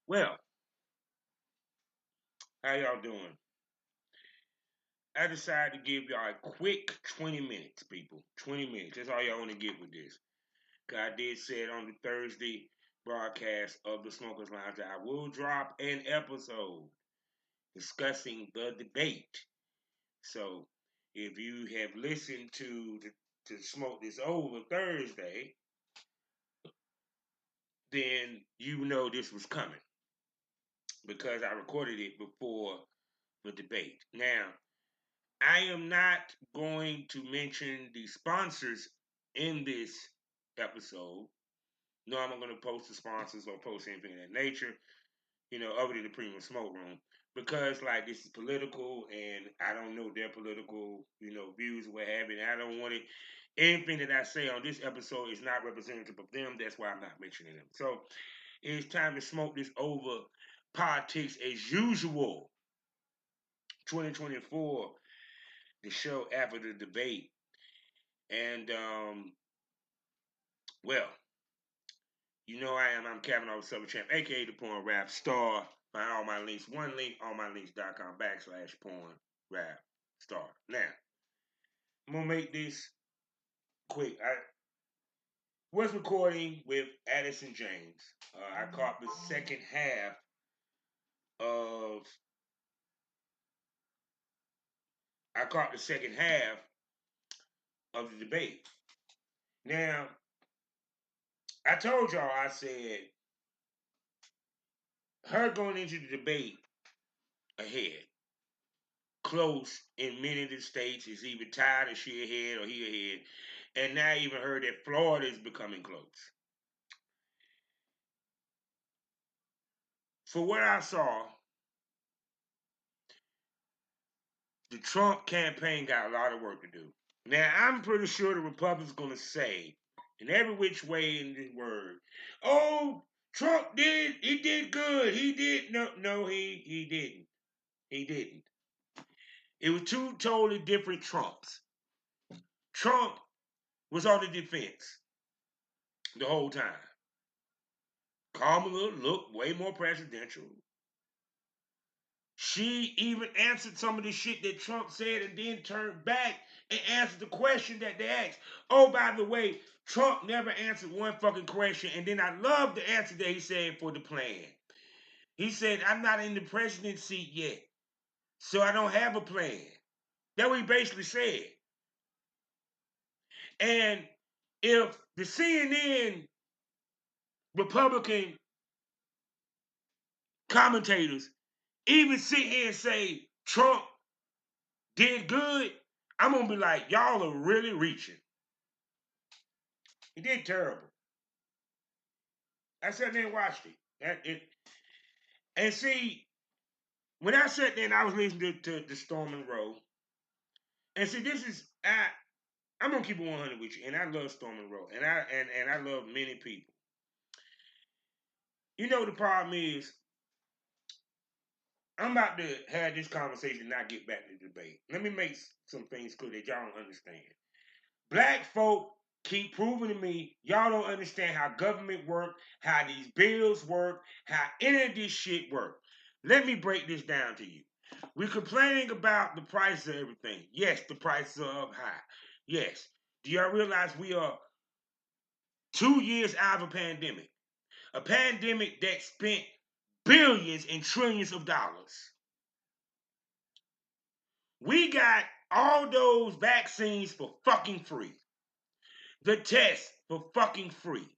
Well, how y'all doing? I decided to give y'all a quick 20 minutes, people. 20 minutes. That's all y'all want to get with this. 'Cause I did say it on the Thursday broadcast of the Smokers Lounge that I will drop an episode discussing the debate. So if you have listened to Smoke This Over Thursday, then you know this was coming because I recorded it before the debate. Now, I am not going to mention the sponsors in this episode. No, I'm not going to post the sponsors or post anything of that nature, other than the Premium Smoke Room. Because, like, this is political and I don't know their political, views or what have you. And I don't want it. Anything that I say on this episode is not representative of them. That's why I'm not mentioning them. So, it's time to smoke this over politics as usual. 2024, the show after the debate. And well, you know I am. I'm Kavanaugh Silver Champ, aka the Porn Rap Star. Find all my links. One link on mylinks.com/porn rap star. Now, I'm gonna make this quick. I was recording with Addison James. I caught the second half of the debate. Now, I told y'all, I said her going into the debate ahead, close in many of the states. Is either tied or she ahead or he ahead. And now I even heard that Florida is becoming close. For what I saw, the Trump campaign got a lot of work to do. Now I'm pretty sure the Republicans going to say, in every which way in this word, "Oh, he did good. He did no, he didn't. He didn't. It was two totally different Trumps. Trump was on the defense the whole time. Kamala looked way more presidential. She even answered some of the shit that Trump said and then turned back and answered the question that they asked. Oh, by the way, Trump never answered one fucking question. And then I love the answer that he said for the plan. He said, "I'm not in the presidency seat yet, so I don't have a plan." That's what he basically said. And if the CNN Republican commentators even sit here and say Trump did good, I'm gonna be like, y'all are really reaching. He did terrible. I sat there and watched and see, when I sat there and I was listening to Storm and Rowe, and see, I'm gonna keep it 100 with you, and I love Storm and Rowe, and I love many people. The problem is, I'm about to have this conversation and not get back to the debate. Let me make some things clear that y'all don't understand. Black folk keep proving to me y'all don't understand how government work, how these bills work, how any of this shit work. Let me break this down to you. We're complaining about the price of everything. Yes, the prices are up high. Yes. Do y'all realize we are 2 years out of a pandemic? A pandemic that spent billions and trillions of dollars. We got all those vaccines for fucking free. The tests for fucking free.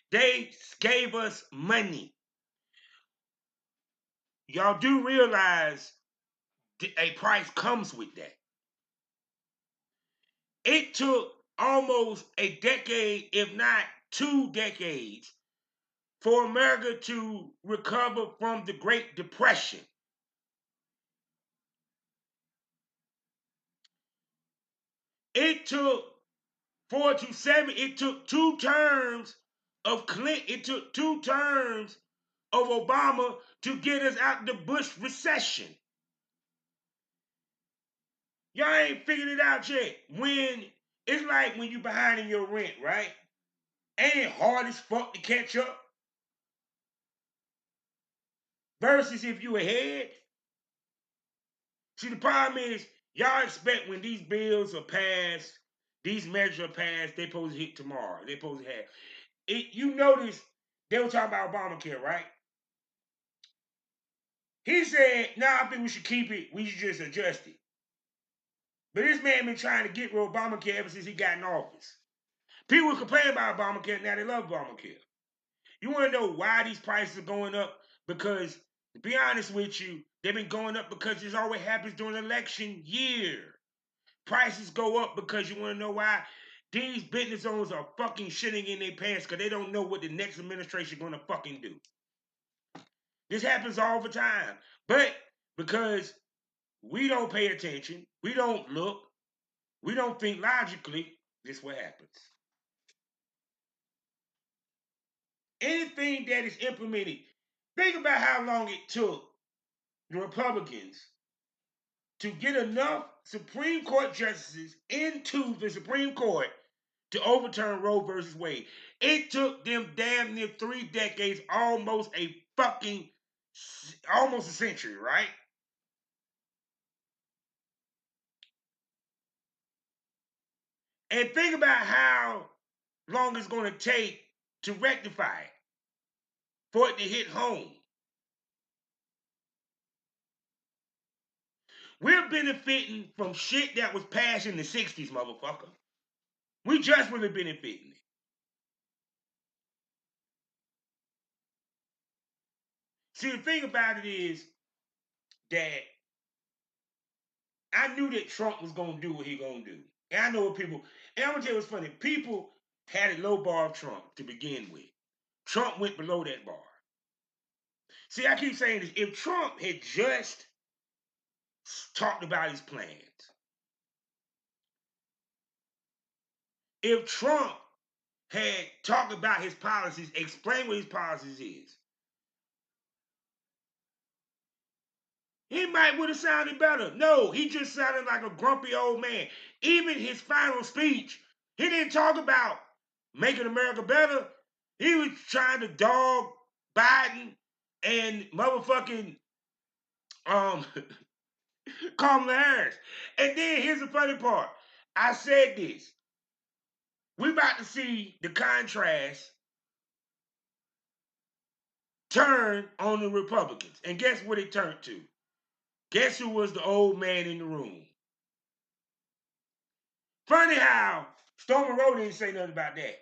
They gave us money. Y'all do realize a price comes with that. It took almost a decade, if not 2 decades, for America to recover from the Great Depression. It took 4 to 7. It took 2 terms of Clinton. It took 2 terms of Obama to get us out the Bush recession. Y'all ain't figured it out yet. When it's like when you behind in your rent, right? Ain't it hard as fuck to catch up? versus if you ahead. See, the problem is y'all expect when these bills are passed, these measures are passed, they supposed to hit tomorrow. They supposed to have it. You notice they were talking about Obamacare, right? He said, "No, I think we should keep it. We should just adjust it." But this man been trying to get rid of Obamacare ever since he got in office. People complain about Obamacare, now they love Obamacare. You want to know why these prices are going up? Because, to be honest with you, they've been going up because this always happens during election year. Prices go up because you want to know why? These business owners are fucking shitting in their pants because they don't know what the next administration is going to fucking do. This happens all the time. But because we don't pay attention, we don't look, we don't think logically, this is what happens. Anything that is implemented, think about how long it took the Republicans to get enough Supreme Court justices into the Supreme Court to overturn Roe versus Wade. It took them damn near 3 decades, almost a century, right? And think about how long it's going to take to rectify it, for it to hit home. We're benefiting from shit that was passed in the 60s, motherfucker. We just really benefiting it. See, the thing about it is that I knew that Trump was going to do what he going to do. And I know what people, and I'm going to tell you what's funny. People had a low bar of Trump to begin with. Trump went below that bar. See, I keep saying this. If Trump had just talked about his plans, if Trump had talked about his policies, explained what his policies is, he might would have sounded better. No, he just sounded like a grumpy old man. Even his final speech, he didn't talk about making America better. He was trying to dog Biden and motherfucking Kamala Harris. And then here's the funny part. I said this. We about to see the contrast turn on the Republicans. And guess what it turned to? Guess who was the old man in the room? Funny how Stormy Rowe didn't say nothing about that.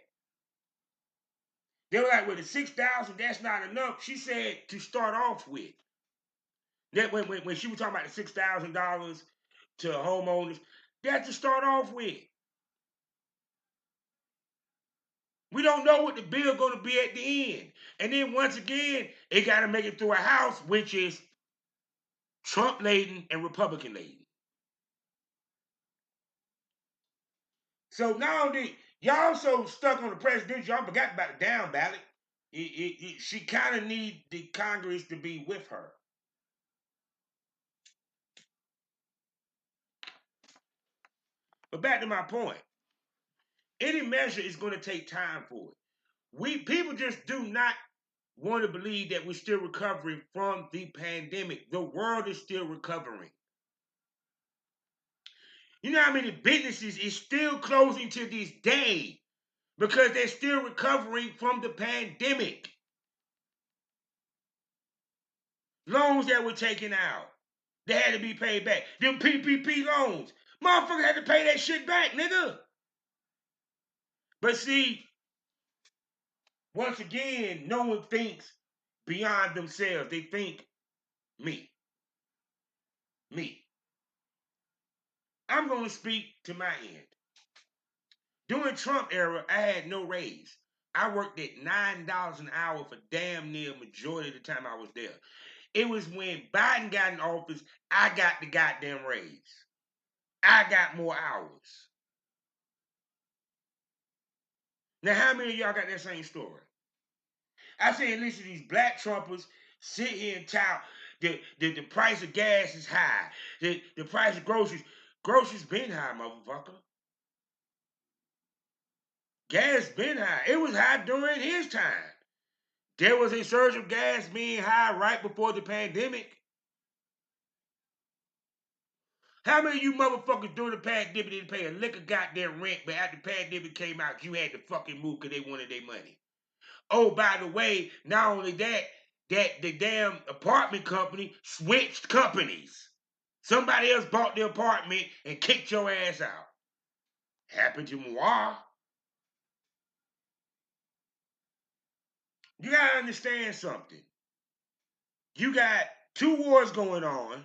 They were like, well, the 6,000, that's not enough. She said to start off with. That when she was talking about the $6,000 to homeowners, that's to start off with. We don't know what the bill going to be at the end. And then once again, it got to make it through a House, which is Trump-laden and Republican-laden. So now y'all so stuck on the president, y'all forgot about the down ballot. She kind of need the Congress to be with her. But back to my point. Any measure is going to take time for it. People just do not want to believe that we're still recovering from the pandemic. The world is still recovering. You know how many businesses is still closing to this day because they're still recovering from the pandemic. Loans that were taken out, they had to be paid back. Them PPP loans, motherfuckers had to pay that shit back, nigga. But see, once again, no one thinks beyond themselves. They think me. Me. I'm going to speak to my end. During Trump era, I had no raise. I worked at $9 an hour for damn near majority of the time I was there. It was when Biden got in office, I got the goddamn raise. I got more hours. Now, how many of y'all got that same story? I say, listen to these black Trumpers sit here and tout the price of gas is high. The price of groceries been high, motherfucker. Gas been high. It was high during his time. There was a surge of gas being high right before the pandemic. How many of you motherfuckers during the pandemic didn't pay a lick of goddamn rent, but after the pandemic came out, you had to fucking move because they wanted their money? Oh, by the way, not only that, that the damn apartment company switched companies. Somebody else bought the apartment and kicked your ass out. Happened to moi. You gotta understand something. You got two wars going on.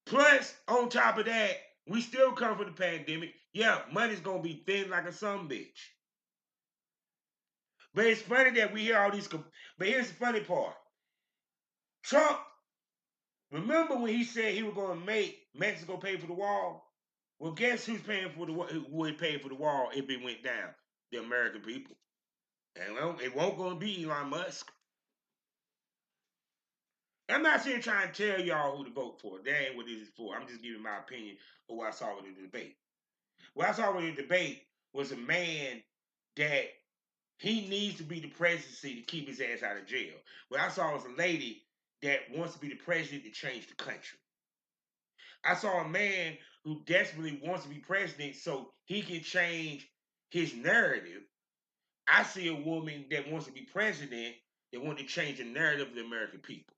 Plus, on top of that, we still come from the pandemic. Yeah, money's gonna be thin like a bitch. But it's funny that we hear all these. But here's the funny part. Trump, remember when he said he was going to make Mexico pay for the wall? Well, guess who's paying for the who would pay for the wall if it went down? The American people. And well, it won't going to be Elon Musk. I'm not sitting trying to tell y'all who to vote for. That ain't what this is for. I'm just giving my opinion of what I saw in the debate. What I saw in the debate was a man that he needs to be the presidency to keep his ass out of jail. What I saw was a lady that wants to be the president to change the country. I saw a man who desperately wants to be president so he can change his narrative. I see a woman that wants to be president that wants to change the narrative of the American people.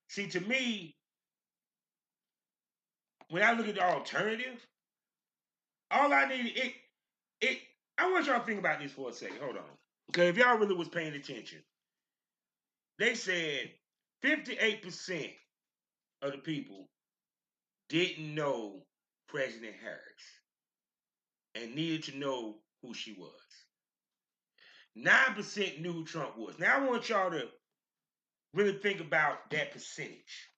See, to me, when I look at the alternative, all I need it. I want y'all to think about this for a second. Hold on, because if y'all really was paying attention, they said 58% of the people didn't know President Harris and needed to know who she was. 9% knew who Trump was. Now I want y'all to really think about that percentage,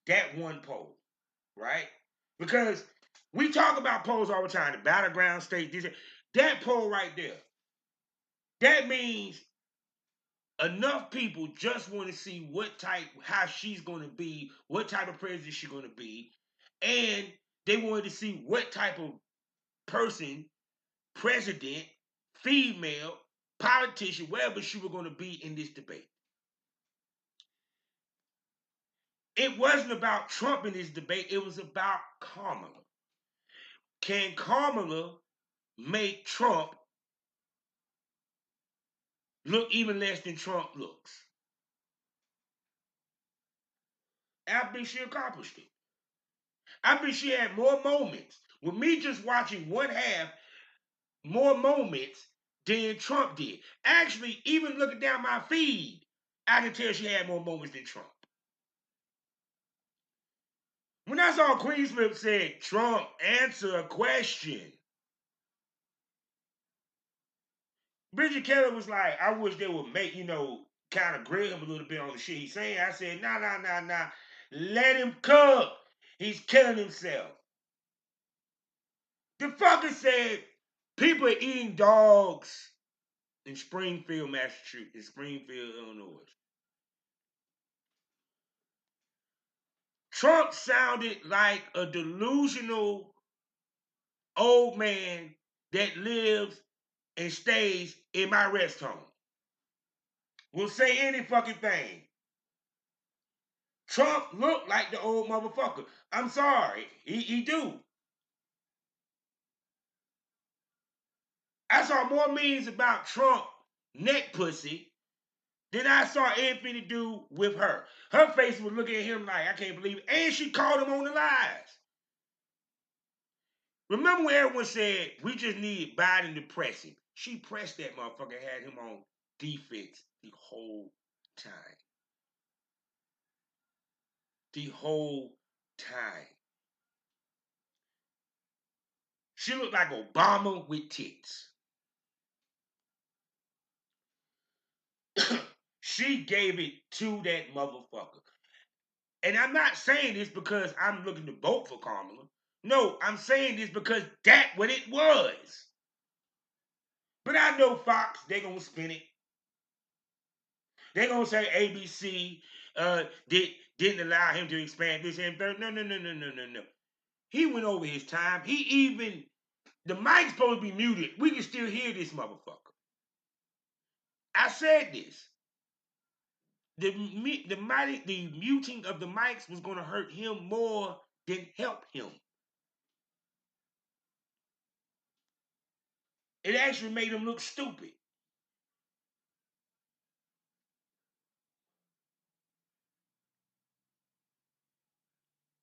that one poll, right? Because we talk about polls all the time, the battleground state, that poll right there. That means enough people just want to see how she's going to be, what type of president she's going to be, and they wanted to see what type of person, president, female, politician, whatever she was going to be in this debate. It wasn't about Trump in this debate. It was about Kamala. Can Kamala make Trump look even less than Trump looks? I think she accomplished it. I think she had more moments. With me just watching one half, more moments than Trump did. Actually, even looking down my feed, I can tell she had more moments than Trump. When I saw Queen Smith said, Trump, answer a question. Bridget Kelly was like, I wish they would make, kind of grill him a little bit on the shit he's saying. I said, nah. Let him cook. He's killing himself. The fucker said people are eating dogs in Springfield, Massachusetts, in Springfield, Illinois. Trump sounded like a delusional old man that lives and stays in my rest home. Will say any fucking thing. Trump looked like the old motherfucker. I'm sorry. He do. I saw more memes about Trump neck pussy than I saw anything to do with her. Her face was looking at him like, I can't believe it. And she called him on the lies. Remember when everyone said, we just need Biden to press him? She pressed that motherfucker, had him on defense the whole time. The whole time. She looked like Obama with tits. She gave it to that motherfucker. And I'm not saying this because I'm looking to vote for Kamala. No, I'm saying this because that's what it was. But I know Fox, they're going to spin it. They're going to say ABC didn't allow him to expand this and third. No. He went over his time. He even The mic's supposed to be muted. We can still hear this motherfucker. I said this. The muting of the mics was going to hurt him more than help him. It actually made him look stupid.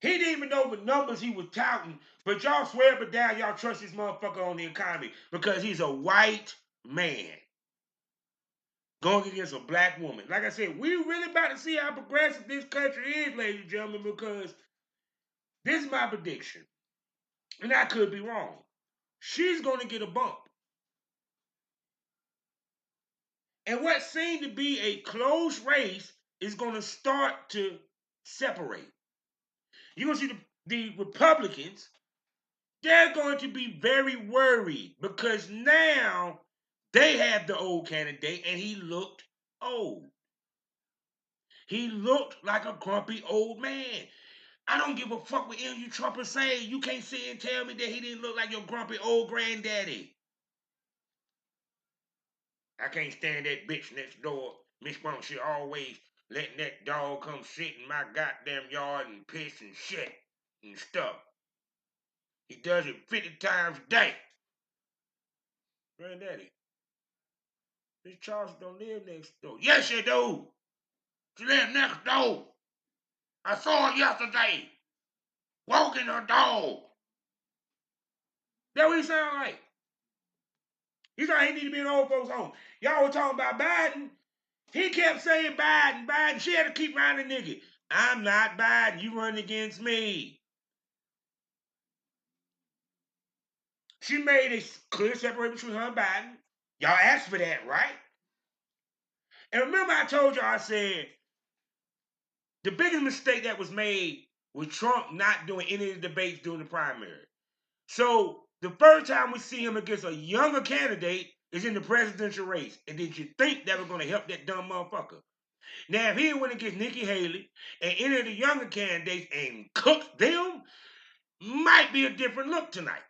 He didn't even know the numbers he was touting, but y'all swear up and down y'all trust this motherfucker on the economy because he's a white man going against a black woman. Like I said, we really about to see how progressive this country is, ladies and gentlemen, because this is my prediction, and I could be wrong. She's going to get a bump. And what seemed to be a close race is going to start to separate. You're going to see the Republicans, they're going to be very worried because now they have the old candidate and he looked old. He looked like a grumpy old man. I don't give a fuck what any of you Trumpers say. You can't sit and tell me that he didn't look like your grumpy old granddaddy. I can't stand that bitch next door. Miss Bump, she always letting that dog come sit in my goddamn yard and piss and shit and stuff. He does it 50 times a day. Granddaddy, Miss Charles don't live next door. Yes, she do. She lives next door. I saw her yesterday. Walking her dog. That what he sound like? He thought he need to be in old folks' home. Y'all were talking about Biden. He kept saying Biden, Biden. She had to keep riding the nigga. I'm not Biden. You run against me. She made a clear separation between her and Biden. Y'all asked for that, right? And remember I told y'all, I said, the biggest mistake that was made was Trump not doing any of the debates during the primary. So the first time we see him against a younger candidate is in the presidential race. And did you think that was going to help that dumb motherfucker? Now, if he went against Nikki Haley and any of the younger candidates and cooked them, might be a different look tonight.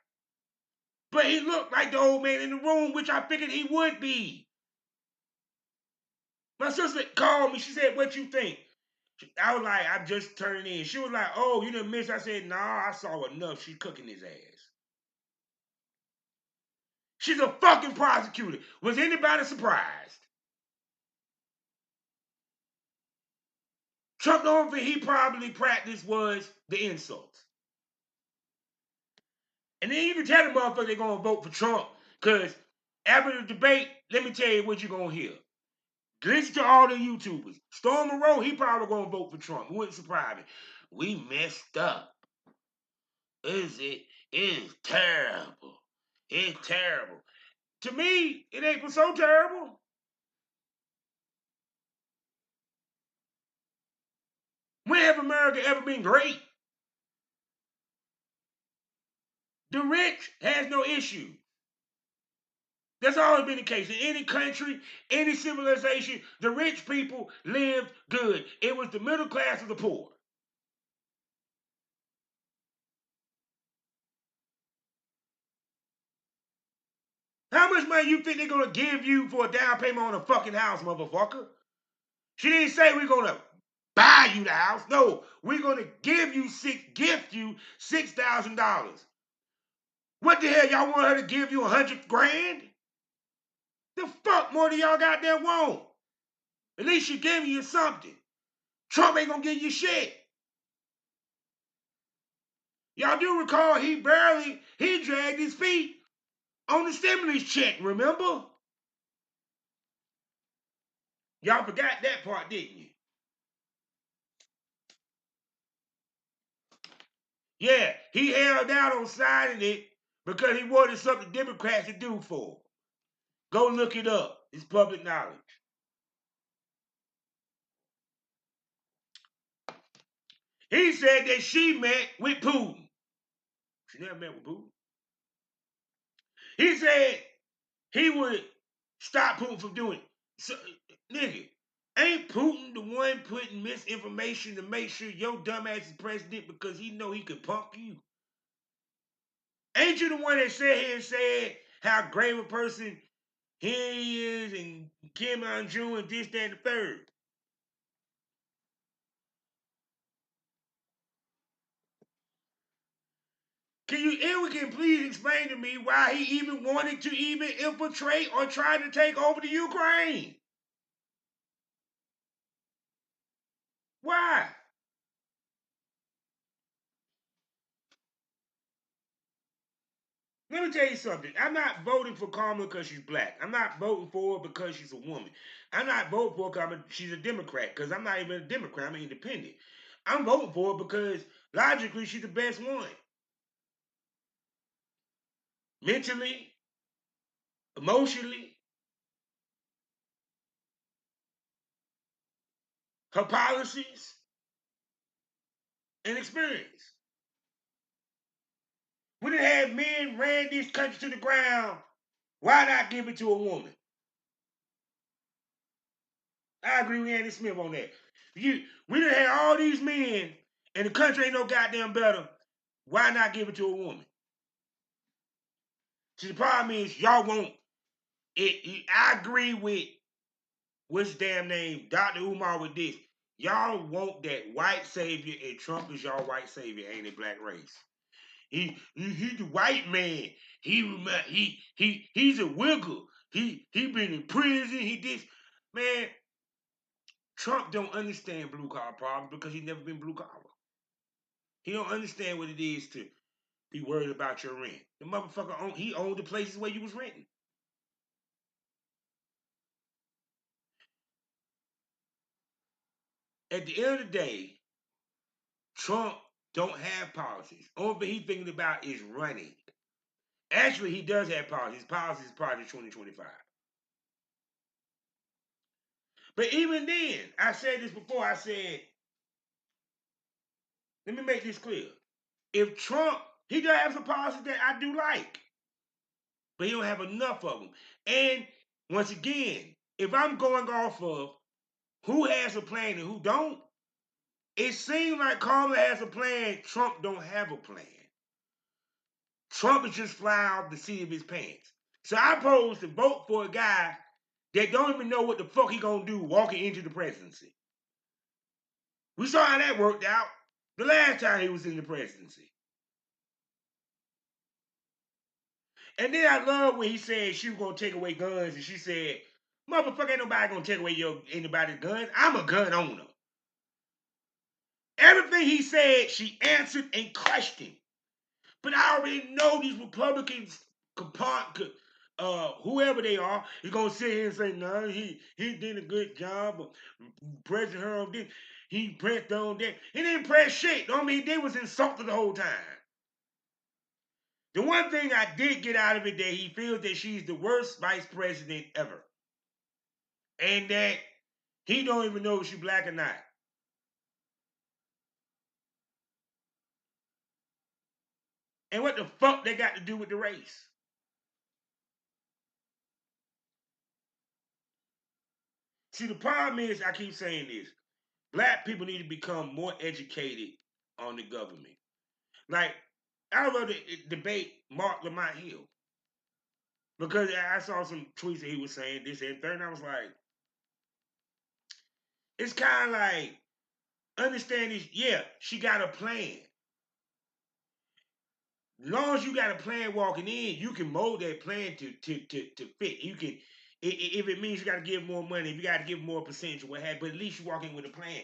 But he looked like the old man in the room, which I figured he would be. My sister called me. She said, what you think? I was like, I'm just turning in. She was like, oh, you didn't miss. I said, nah, I saw enough. She's cooking his ass. She's a fucking prosecutor. Was anybody surprised? Trump, the only thing he probably practiced was the insults. And then you can tell the motherfucker they're going to vote for Trump because after the debate, let me tell you what you're going to hear. Listen to all the YouTubers. Storm Monroe, he probably going to vote for Trump. It wouldn't surprise me. We messed up. It is terrible. It's terrible. To me, it ain't so terrible. When have America ever been great? The rich has no issue. That's always been the case. In any country, any civilization, the rich people lived good. It was the middle class of the poor. How much money you think they're going to give you for a down payment on a fucking house, motherfucker? She didn't say we're going to buy you the house. No, we're going to gift you $6,000. What the hell, y'all want her to give you 100 grand? The fuck more than y'all goddamn want? At least she giving you something. Trump ain't gonna give you shit. Y'all do recall he dragged his feet on the stimulus check, remember? Y'all forgot that part, didn't you? Yeah, he held out on signing it because he wanted something Democrats to do for him. Go look it up. It's public knowledge. He said that she met with Putin. She never met with Putin. He said he would stop Putin from doing it. So, nigga, ain't Putin the one putting misinformation to make sure your dumbass is president because he know he could punk you? Ain't you the one that sat here and said how great a person he is and Kim Jong-un and this, that, and the third? Can please explain to me why he even wanted to even infiltrate or try to take over the Ukraine? Why? Let me tell you something. I'm not voting for Kamala because she's black. I'm not voting for her because she's a woman. I'm not voting for her because she's a Democrat, because I'm not even a Democrat. I'm an independent. I'm voting for her because logically she's the best one. Mentally, emotionally, her policies, and experience. We done had men ran this country to the ground. Why not give it to a woman? I agree with Andy Smith on that. We done had all these men, and the country ain't no goddamn better. Why not give it to a woman? See, the problem is y'all won't. I agree with what's damn name, Dr. Umar, with this. Y'all want that white savior, and Trump is y'all white savior, ain't it, black race? He's the white man. He's a wiggle. He been in prison. He did, man. Trump don't understand blue collar problems because he's never been blue collar. He don't understand what it is to be worried about your rent. The motherfucker he owned the places where you was renting. At the end of the day, Trump don't have policies. Only thing he's thinking about is running. Actually, he does have policies. His policies is Project 2025. But even then, I said this before. I said, let me make this clear. If Trump, he does have some policies that I do like, but he don't have enough of them. And once again, if I'm going off of who has a plan and who don't, it seems like Kamala has a plan. Trump don't have a plan. Trump is just flying off the seat of his pants. So I pose to vote for a guy that don't even know what the fuck he gonna do walking into the presidency. We saw how that worked out the last time he was in the presidency. And then I love when he said she was gonna take away guns, and she said, "Motherfucker, ain't nobody gonna take away anybody's guns. I'm a gun owner." Everything he said, she answered and questioned. But I already know these Republicans, whoever they are, is gonna sit here and say, "No, he did a good job. Of President Harold did. He pressed on that. He didn't press shit. I mean, they was insulted the whole time." The one thing I did get out of it that he feels that she's the worst vice president ever, and that he don't even know if she's black or not. And what the fuck they got to do with the race? See, the problem is, I keep saying this: black people need to become more educated on the government. Like, I love to debate Mark Lamont Hill because I saw some tweets that he was saying this and third, and I was like, it's kind of like understand this. Yeah, she got a plan. As long as you got a plan walking in, you can mold that plan to fit. You can, if it means you got to give more money, if you got to give more percentage or what have, but at least you walk in with a plan.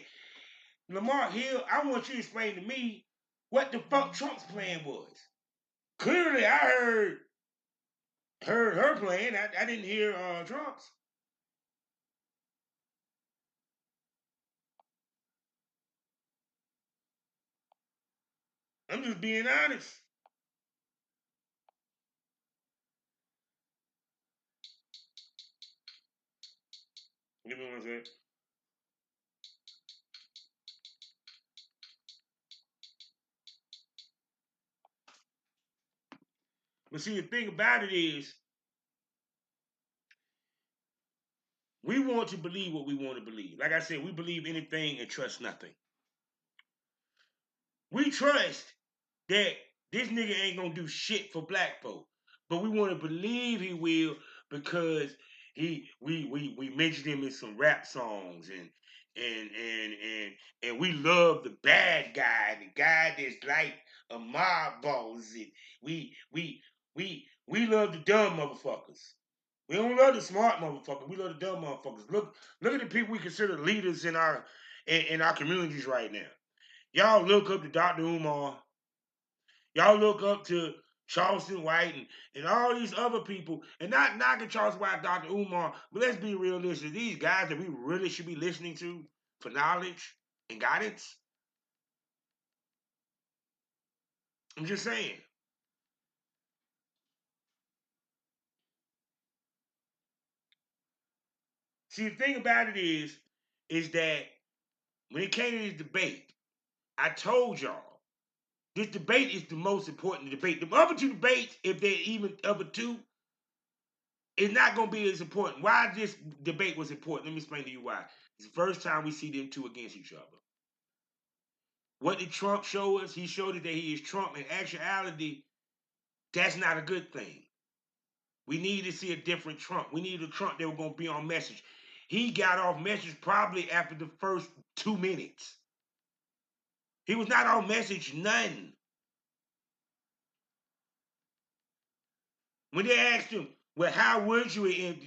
Lamar Hill, I want you to explain to me what the fuck Trump's plan was. Clearly, I heard her plan. I didn't hear Trump's. I'm just being honest. You know what I'm saying? But see, the thing about it is, we want to believe what we want to believe. Like I said, we believe anything and trust nothing. We trust that This nigga ain't gonna do shit for black folk. But we want to believe he will because we mentioned him in some rap songs and we love the bad guy, the guy that's like a mob boss. And we love the dumb motherfuckers. We don't love the smart motherfuckers. We love the dumb motherfuckers. Look at the people we consider leaders in our communities right now. Y'all look up to Dr. Umar. Y'all look up to Charleston White and all these other people, and not knocking Charleston White, Dr. Umar, but let's be realistic. These guys that we really should be listening to for knowledge and guidance. I'm just saying. See, the thing about it is that when it came to this debate, I told y'all this debate is the most important debate. The other two debates, if they're even other two, it's not going to be as important. Why this debate was important? Let me explain to you why. It's the first time we see them two against each other. What did Trump show us? He showed us that he is Trump. In actuality, that's not a good thing. We need to see a different Trump. We need a Trump that was going to be on message. He got off message probably after the first 2 minutes. He was not on message, none. When they asked him, well, how would you end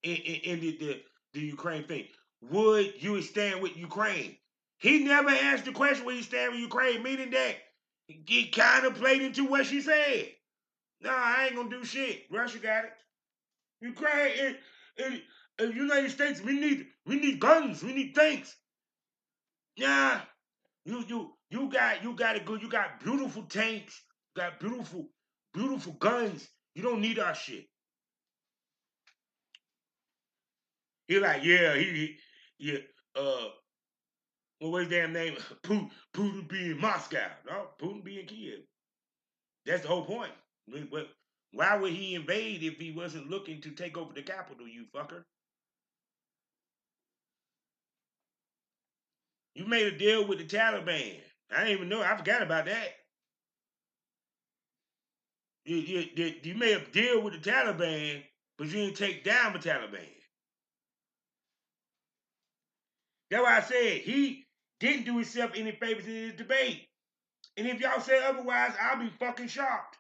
the Ukraine thing? Would you stand with Ukraine? He never answered the question, would he stand with Ukraine, meaning that he kind of played into what she said. No, I ain't gonna do shit. Russia got it. Ukraine and United States, we need guns, we need tanks. Nah, you got it good. You got beautiful tanks, got beautiful guns. You don't need our shit. He like, yeah, yeah, uh, what was his damn name? Putin be in Moscow. No, Putin be in Kiev. That's the whole point. Why would he invade if he wasn't looking to take over the capital, you fucker? You made a deal with the Taliban. I didn't even know. I forgot about that. You made a deal with the Taliban, but you didn't take down the Taliban. That's why I said he didn't do himself any favors in this debate. And if y'all say otherwise, I'll be fucking shocked.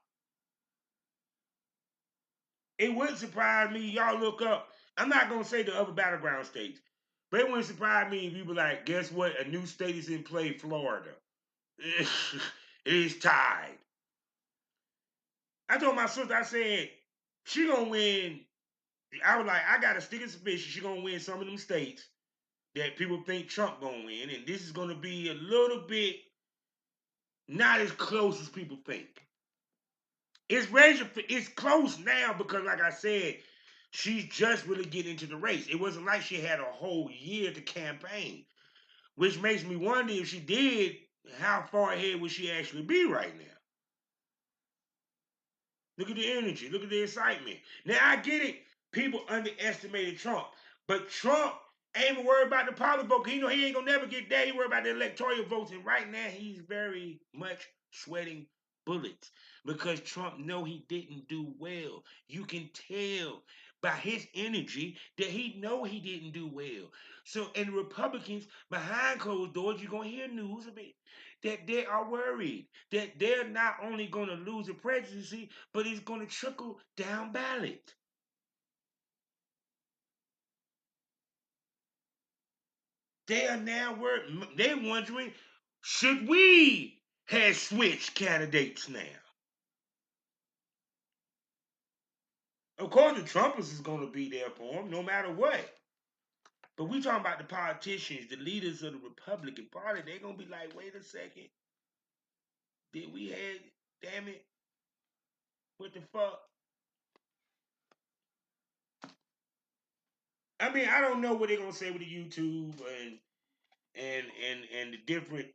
It wouldn't surprise me. Y'all look up. I'm not gonna say the other battleground states, but it wouldn't surprise me if you were like, guess what? A new state is in play, Florida. It is tied. I told my sister, I said, she gonna win. I was like, I got a sticker suspicion she gonna win some of them states that people think Trump gonna win, and this is gonna be a little bit not as close as people think. It's close now because, like I said, she's just really getting into the race. It wasn't like she had a whole year to campaign, which makes me wonder if she did, how far ahead would she actually be right now? Look at the energy. Look at the excitement. Now, I get it. People underestimated Trump. But Trump ain't even worried about the popular vote. He know he ain't going to never get there. He worried about the electoral votes. And right now, he's very much sweating bullets because Trump know he didn't do well. You can tell by his energy that he know he didn't do well. So, and the Republicans behind closed doors, you're going to hear news of it, that they are worried that they're not only going to lose the presidency, but it's going to trickle down ballot. They are now worried. They're wondering, should we have switched candidates now? Of course, the Trumpers is going to be there for him, no matter what. But we talking about the politicians, the leaders of the Republican Party. They're going to be like, wait a second, did we have? Damn it, what the fuck? I mean, I don't know what they're gonna say with the YouTube and the different.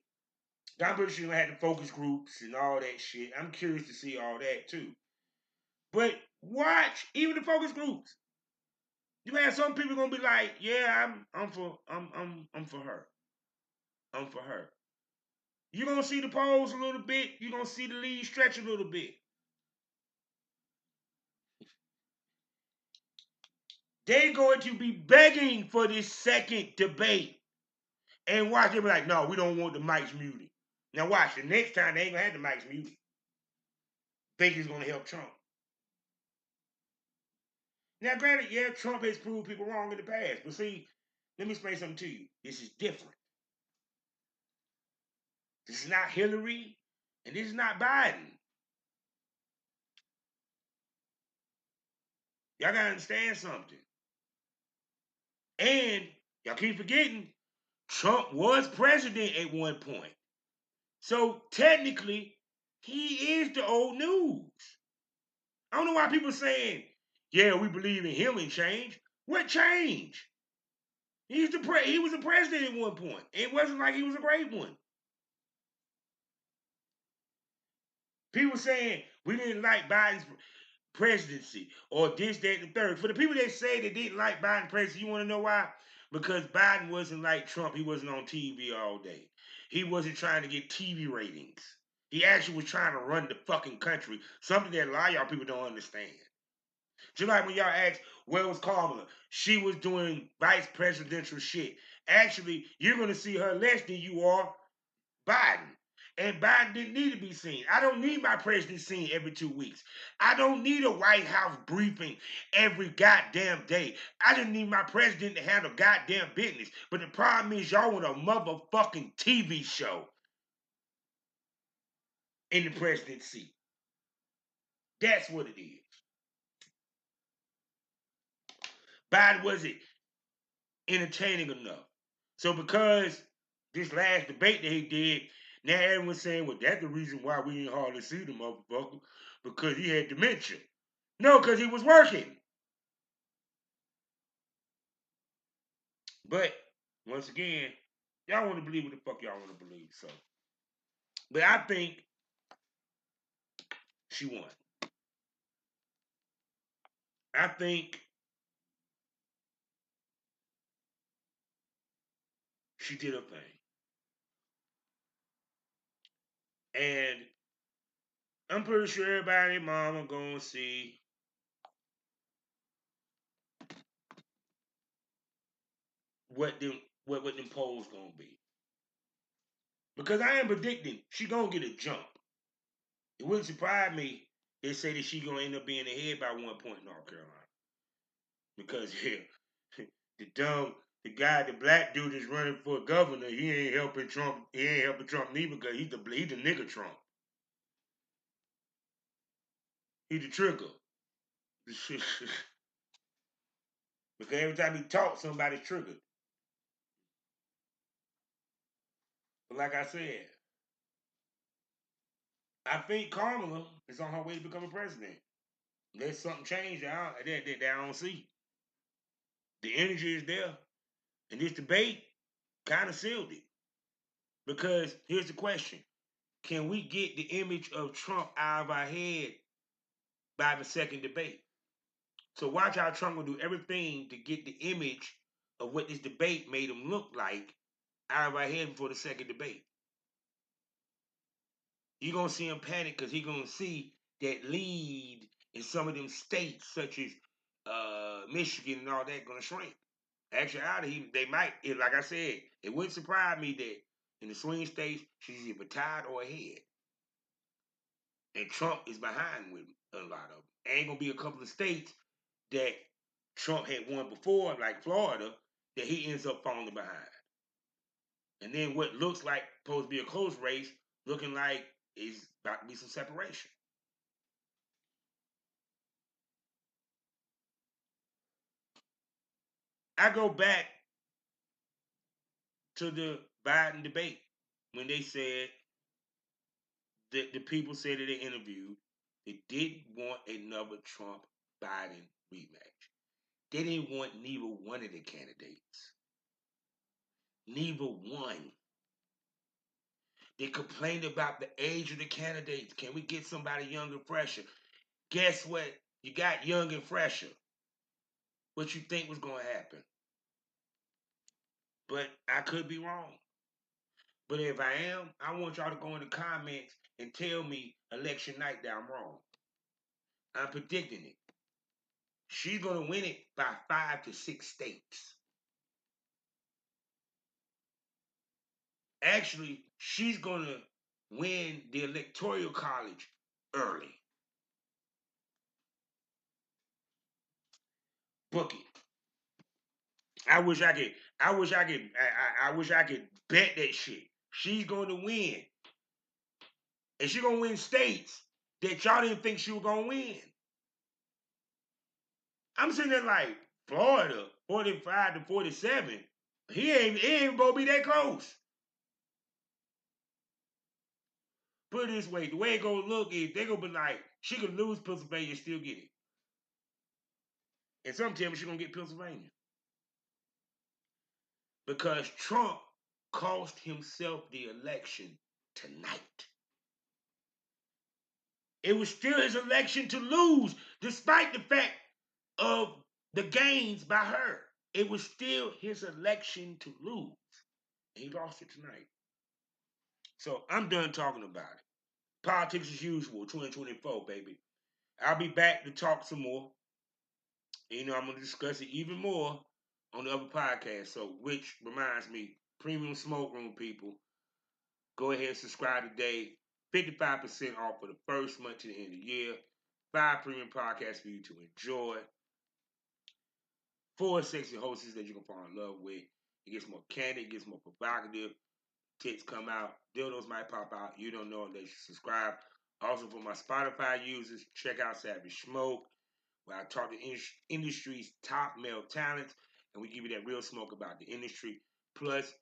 I'm pretty sure they had the focus groups and all that shit. I'm curious to see all that too. But watch even the focus groups. You have some people gonna be like, "Yeah, I'm for her. I'm for her." You're going to see the polls a little bit. You're going to see the lead stretch a little bit. They're going to be begging for this second debate. And watch, they'll be like, no, we don't want the mics muted. Now watch, the next time they ain't going to have the mics muted. Think it's going to help Trump. Now, granted, yeah, Trump has proved people wrong in the past. But see, let me explain something to you. This is different. This is not Hillary, and this is not Biden. Y'all got to understand something. And y'all keep forgetting, Trump was president at one point. So technically, he is the old news. I don't know why people saying, yeah, we believe in healing change. What change? He was a president at one point. It wasn't like he was a great one. People saying we didn't like Biden's presidency or this, that, and the third. For the people that say they didn't like Biden's presidency, you want to know why? Because Biden wasn't like Trump. He wasn't on TV all day. He wasn't trying to get TV ratings. He actually was trying to run the fucking country. Something that a lot of y'all people don't understand. Just like when y'all ask, where was Kamala? She was doing vice presidential shit. Actually, you're going to see her less than you are Biden. And Biden didn't need to be seen. I don't need my president seen every 2 weeks. I don't need a White House briefing every goddamn day. I just need my president to handle goddamn business. But the problem is y'all want a motherfucking TV show in the president's seat. That's what it is. Biden wasn't entertaining enough. So because this last debate that he did, now everyone's saying, well, that's the reason why we didn't hardly see the motherfucker, because he had dementia. No, because he was working. But once again, y'all want to believe what the fuck y'all want to believe. So, but I think she won. I think she did her thing. And I'm pretty sure everybody, mama, gonna see what them polls gonna be. Because I am predicting she gonna get a jump. It wouldn't surprise me. They say that she gonna end up being ahead by 1 point in North Carolina. Because yeah, the guy, the black dude is running for governor. He ain't helping Trump. He ain't helping Trump neither because he's the nigger Trump. He the trigger. Because every time he talks, somebody's triggered. But like I said, I think Kamala is on her way to become a president. Unless something changed that I don't see. The energy is there. And this debate kind of sealed it. Because here's the question. Can we get the image of Trump out of our head by the second debate? So watch how Trump will do everything to get the image of what this debate made him look like out of our head before the second debate. You're going to see him panic because he's going to see that lead in some of them states such as Michigan and all that going to shrink. Actually, they might, like I said, it wouldn't surprise me that in the swing states, she's either tied or ahead. And Trump is behind with a lot of them. Ain't going to be a couple of states that Trump had won before, like Florida, that he ends up falling behind. And then what looks like supposed to be a close race, looking like is about to be some separation. I go back to the Biden debate when they said that the people said that they interviewed they didn't want another Trump Biden rematch. They didn't want neither one of the candidates. Neither one. They complained about the age of the candidates. Can we get somebody young and fresher? Guess what? You got young and fresher. What you think was going to happen? But I could be wrong. But if I am, I want y'all to go in the comments and tell me election night that I'm wrong. I'm predicting it. She's going to win it by 5 to 6 states. Actually, she's going to win the Electoral College early. Book it. I wish I could. I wish I could bet that shit. She's going to win, and she's going to win states that y'all didn't think she was going to win. I'm sitting there like Florida, 45 to 47. He ain't gonna be that close. Put it this way, the way it gonna look is they gonna be like, she could lose Pennsylvania and still get it. And some tell me she gonna get Pennsylvania. Because Trump cost himself the election tonight. It was still his election to lose, despite the fact of the gains by her. It was still his election to lose. And he lost it tonight. So I'm done talking about it. Politics as usual, 2024, baby. I'll be back to talk some more. And, I'm going to discuss it even more on the other podcast. So, which reminds me, Premium Smoke Room people, go ahead and subscribe today. 55% off for the first month to the end of the year. 5 premium podcasts for you to enjoy. 4 sexy hosts that you can fall in love with. It gets more candid, it gets more provocative. Tits come out, dildos might pop out. You don't know unless you subscribe. Also, for my Spotify users, check out Savage Smoke, where I talk to industry's top male talents, and we give you that real smoke about the industry. Plus,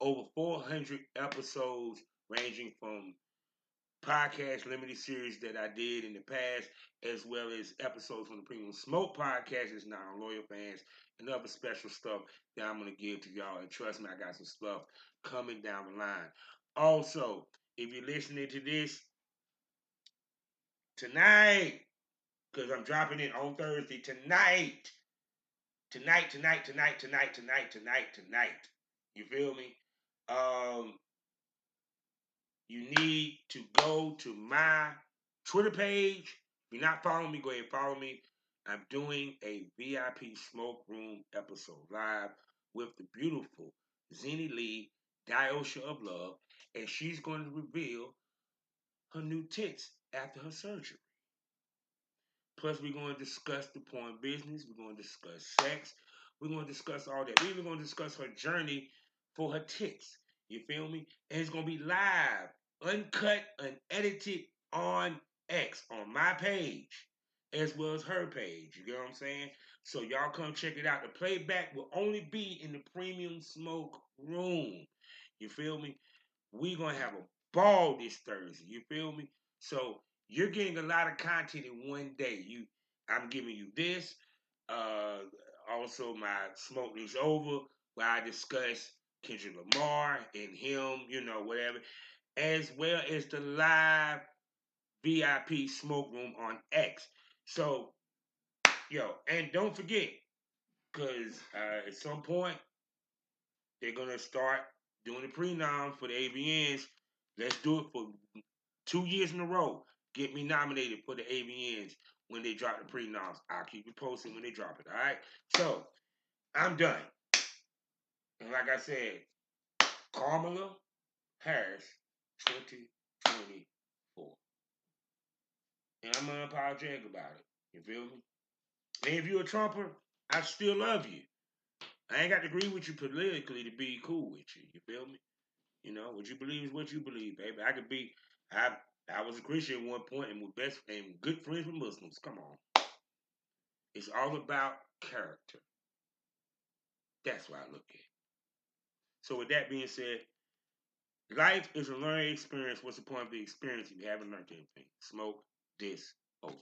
over 400 episodes ranging from podcast limited series that I did in the past, as well as episodes from the Premium Smoke podcast that's now on Loyal Fans, and other special stuff that I'm going to give to y'all. And trust me, I got some stuff coming down the line. Also, if you're listening to this tonight, because I'm dropping it on Thursday, tonight. You feel me? You need to go to my Twitter page. If you're not following me, go ahead and follow me. I'm doing a VIP Smoke Room episode live with the beautiful Zeni Lee, Diosha of Love, and she's going to reveal her new tits after her surgery. Plus, we're going to discuss the porn business. We're going to discuss sex. We're going to discuss all that. We're even going to discuss her journey for her tits. You feel me? And it's going to be live, uncut, unedited on X, on my page, as well as her page. You get what I'm saying? So y'all come check it out. The playback will only be in the Premium Smoke Room. You feel me? We're going to have a ball this Thursday. You feel me? So you're getting a lot of content in one day. I'm giving you this. Uh, Also, my Smoke News Over, where I discuss Kendrick Lamar and him, whatever, as well as the live VIP Smoke Room on X. So, and don't forget, because at some point, they're going to start doing the prenom for the AVNs. Let's do it for 2 years in a row. Get me nominated for the AVNs when they drop the prenoms. I'll keep you posted when they drop it, all right? So, I'm done. And like I said, Kamala Harris 2024. And I'm unapologetic about it. You feel me? And if you're a Trumper, I still love you. I ain't got to agree with you politically to be cool with you. You feel me? What you believe is what you believe, baby. I was a Christian at one point and good friends with Muslims. Come on. It's all about character. That's what I look at. So with that being said, life is a learning experience. What's the point of the experience if you haven't learned anything? Smoke this over.